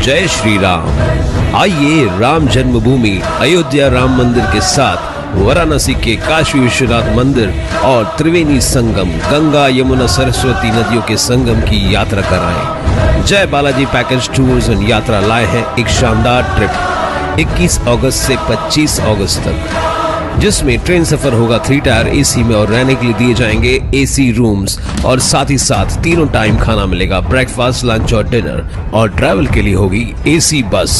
जय श्री राम। आइए राम जन्मभूमि अयोध्या राम मंदिर के साथ वाराणसी के काशी विश्वनाथ मंदिर और त्रिवेणी संगम गंगा यमुना सरस्वती नदियों के संगम की यात्रा कराएं। जय बालाजी पैकेज टूर्स एंड यात्रा लाए हैं एक शानदार ट्रिप 21 अगस्त से 25 अगस्त तक, जिसमें ट्रेन सफर होगा 3 टायर एसी में और रहने के लिए दिए जाएंगे एसी रूम्स और साथ ही साथ तीनों टाइम खाना मिलेगा, ब्रेकफास्ट, लंच और डिनर। और ट्रैवल के लिए होगी एसी बस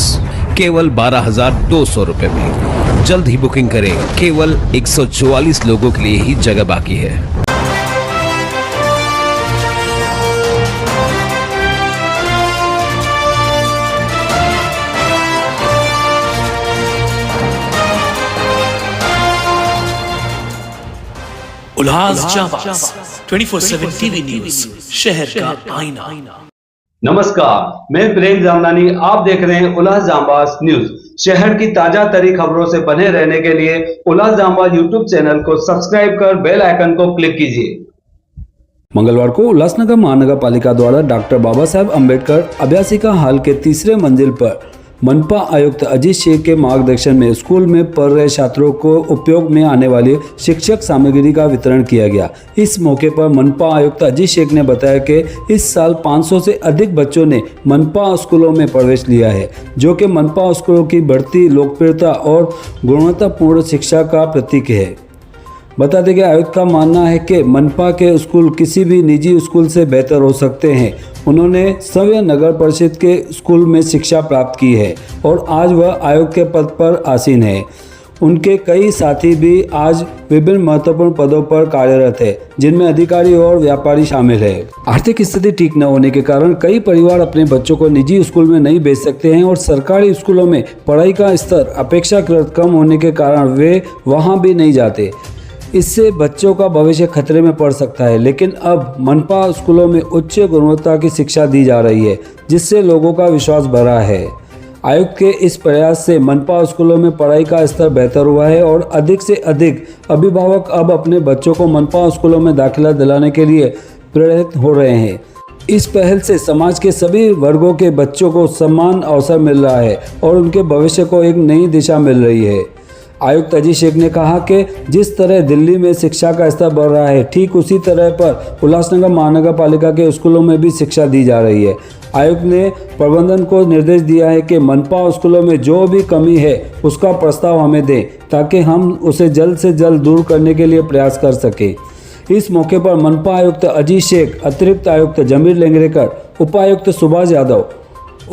केवल 12,200 रुपए में। जल्द ही बुकिंग करें, केवल 144 लोगों के लिए ही जगह बाकी है। उल्लास जाबाज 24/7 टीवी न्यूज, शहर का आईना। नमस्कार, मैं प्रेम जामनानी, आप देख रहे हैं उल्लास जाबाज न्यूज। शहर की ताजा तरीन खबरों से बने रहने के लिए उल्लास जाबाज यूट्यूब चैनल को सब्सक्राइब कर बेल आइकन को क्लिक कीजिए। मंगलवार को उल्लासनगर महानगर पालिका द्वारा डॉक्टर बाबा साहेब अम्बेडकर अभ्यासिका हॉल के 3रे मंजिल पर मनपा आयुक्त अजीत शेख के मार्गदर्शन में स्कूल में पढ़ रहे छात्रों को उपयोग में आने वाली शिक्षक सामग्री का वितरण किया गया। इस मौके पर मनपा आयुक्त अजीत शेख ने बताया कि इस साल 500 से अधिक बच्चों ने मनपा स्कूलों में प्रवेश लिया है, जो कि मनपा स्कूलों की बढ़ती लोकप्रियता और गुणवत्तापूर्ण शिक्षा का प्रतीक है। बता दें कि आयुक्त का मानना है कि मनपा के स्कूल किसी भी निजी स्कूल से बेहतर हो सकते हैं। उन्होंने सव्य नगर परिषद के स्कूल में शिक्षा प्राप्त की है और आज वह आयुक्त के पद पर आसीन है। उनके कई साथी भी आज विभिन्न महत्वपूर्ण पदों पर कार्यरत है, जिनमें अधिकारी और व्यापारी शामिल है। आर्थिक स्थिति ठीक न होने के कारण कई परिवार अपने बच्चों को निजी स्कूल में नहीं भेज सकते हैं और सरकारी स्कूलों में पढ़ाई का स्तर अपेक्षाकृत कम होने के कारण वे वहां भी नहीं जाते। इससे बच्चों का भविष्य खतरे में पड़ सकता है, लेकिन अब मनपा स्कूलों में उच्च गुणवत्ता की शिक्षा दी जा रही है, जिससे लोगों का विश्वास बढ़ा है। आयुक्त के इस प्रयास से मनपा स्कूलों में पढ़ाई का स्तर बेहतर हुआ है और अधिक से अधिक अभिभावक अब अपने बच्चों को मनपा स्कूलों में दाखिला दिलाने के लिए प्रेरित हो रहे हैं। इस पहल से समाज के सभी वर्गों के बच्चों को समान अवसर मिल रहा है और उनके भविष्य को एक नई दिशा मिल रही है। आयुक्त अजीत शेख ने कहा कि जिस तरह दिल्ली में शिक्षा का स्तर बढ़ रहा है, ठीक उसी तरह पर उल्लासनगर महानगर पालिका के स्कूलों में भी शिक्षा दी जा रही है। आयुक्त ने प्रबंधन को निर्देश दिया है कि मनपा स्कूलों में जो भी कमी है उसका प्रस्ताव हमें दें, ताकि हम उसे जल्द से जल्द दूर करने के लिए प्रयास कर सकें। इस मौके पर मनपा आयुक्त अजीत शेख, अतिरिक्त आयुक्त जमीर लेंगरेकर, उपायुक्त सुभाष यादव,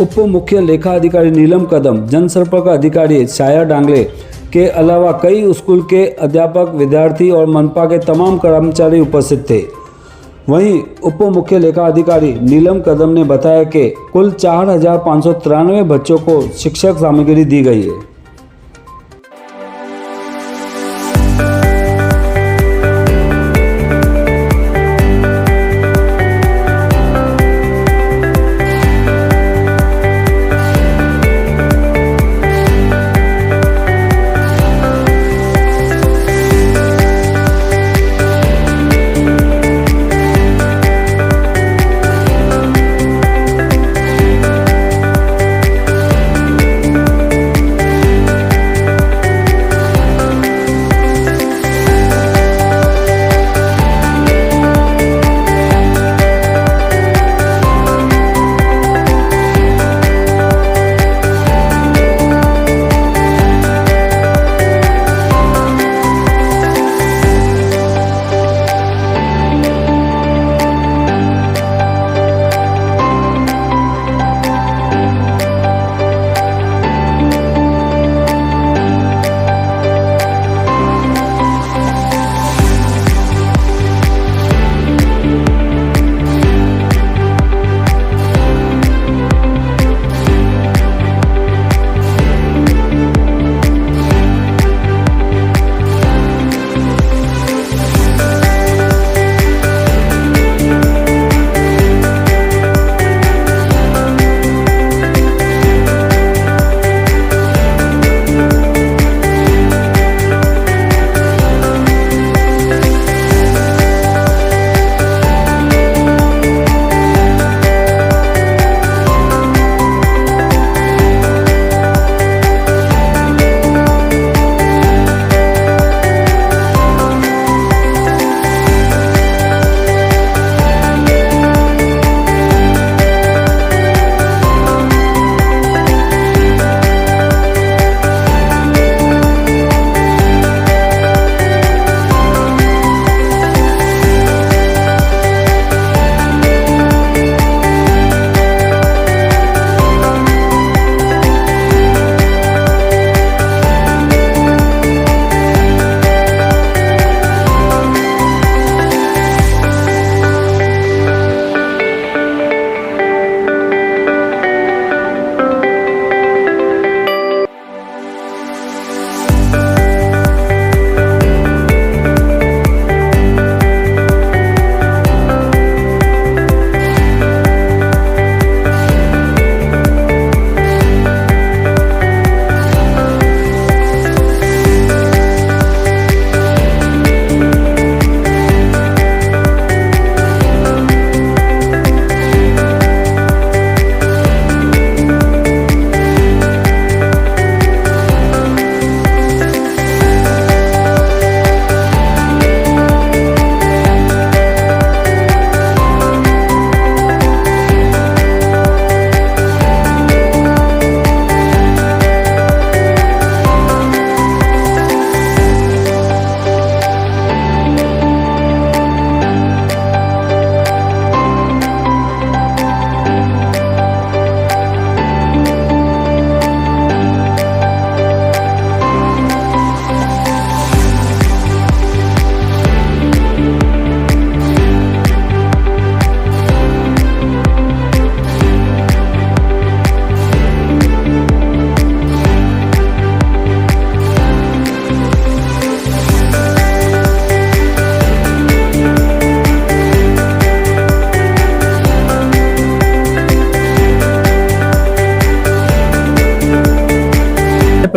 उप मुख्य लेखा अधिकारी नीलम कदम, जनसंपर्क अधिकारी छाया डांगले के अलावा कई स्कूल के अध्यापक, विद्यार्थी और मनपा के तमाम कर्मचारी उपस्थित थे। वहीं उप मुख्य लेखा अधिकारी नीलम कदम ने बताया कि कुल 4,593 बच्चों को शिक्षक सामग्री दी गई है।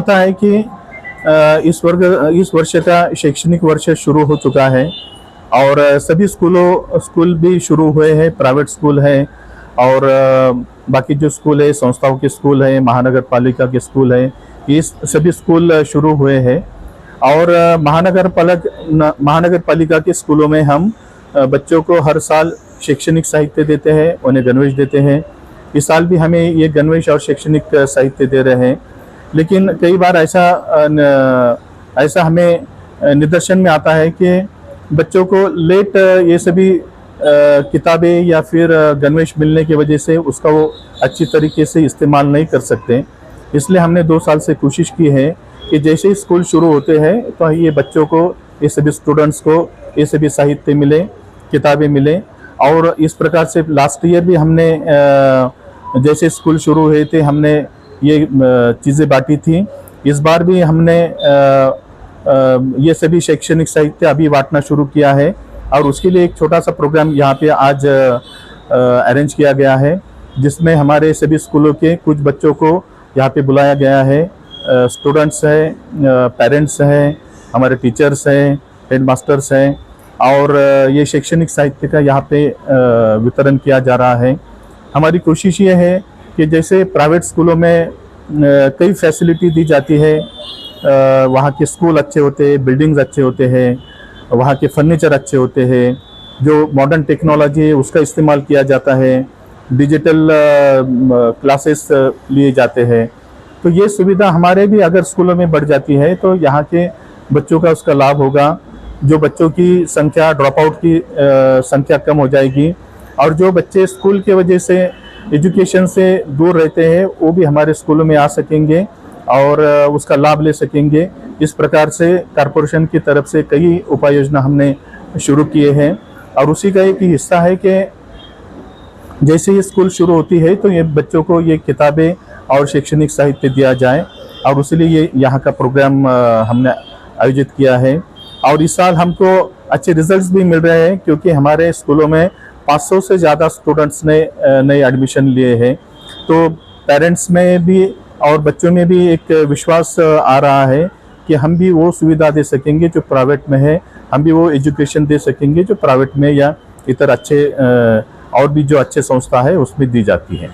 पता है कि इस वर्ष का शैक्षणिक वर्ष शुरू हो चुका है और सभी स्कूल भी शुरू हुए हैं, प्राइवेट स्कूल है और बाकी जो स्कूल है, संस्थाओं के स्कूल है, महानगर पालिका के स्कूल है, ये सभी स्कूल शुरू हुए हैं। और महानगर पालिका के स्कूलों में हम बच्चों को हर साल शैक्षणिक साहित्य देते हैं, उन्हें गणवेश देते हैं। इस साल भी हमें ये गणवेश और शैक्षणिक साहित्य दे रहे हैं, लेकिन कई बार ऐसा हमें निदर्शन में आता है कि बच्चों को लेट ये सभी किताबें या फिर गणवेश मिलने की वजह से उसका वो अच्छी तरीके से इस्तेमाल नहीं कर सकते। इसलिए हमने 2 साल से कोशिश की है कि जैसे ही स्कूल शुरू होते हैं तो ये बच्चों को, ये सभी स्टूडेंट्स को ये सभी साहित्य मिले, किताबें मिले। और इस प्रकार से लास्ट ईयर भी हमने जैसे स्कूल शुरू हुए थे हमने ये चीज़ें बांटी थी। इस बार भी हमने ये सभी शैक्षणिक साहित्य अभी बांटना शुरू किया है और उसके लिए एक छोटा सा प्रोग्राम यहाँ पे आज अरेंज किया गया है, जिसमें हमारे सभी स्कूलों के कुछ बच्चों को यहाँ पे बुलाया गया है। स्टूडेंट्स हैं, पेरेंट्स हैं, हमारे टीचर्स हैं, हेडमास्टर्स हैं और ये शैक्षणिक साहित्य का यहाँ पे वितरण किया जा रहा है। हमारी कोशिश ये है कि जैसे प्राइवेट स्कूलों में कई फैसिलिटी दी जाती है, वहाँ के स्कूल अच्छे होते हैं, बिल्डिंग्स अच्छे होते हैं, वहाँ के फर्नीचर अच्छे होते हैं, जो मॉडर्न टेक्नोलॉजी है उसका इस्तेमाल किया जाता है, डिजिटल क्लासेस लिए जाते हैं। तो ये सुविधा हमारे भी अगर स्कूलों में बढ़ जाती है तो यहाँ के बच्चों का उसका लाभ होगा। जो बच्चों की संख्या, ड्रॉप आउट की संख्या कम हो जाएगी और जो बच्चे स्कूल के वजह से एजुकेशन से दूर रहते हैं वो भी हमारे स्कूलों में आ सकेंगे और उसका लाभ ले सकेंगे। इस प्रकार से कॉरपोरेशन की तरफ से कई उपाय योजना हमने शुरू किए हैं और उसी का एक हिस्सा है कि जैसे ही स्कूल शुरू होती है तो ये बच्चों को ये किताबें और शैक्षणिक साहित्य दिया जाए और उसके लिए ये यहाँ का प्रोग्राम हमने आयोजित किया है। और इस साल हमको अच्छे रिजल्ट्स भी मिल रहे हैं क्योंकि हमारे स्कूलों में 500 से ज़्यादा स्टूडेंट्स ने नए एडमिशन लिए हैं। तो पेरेंट्स में भी और बच्चों में भी एक विश्वास आ रहा है कि हम भी वो सुविधा दे सकेंगे जो प्राइवेट में है, हम भी वो एजुकेशन दे सकेंगे जो प्राइवेट में या इतर अच्छे और भी जो अच्छे संस्था है उसमें दी जाती है।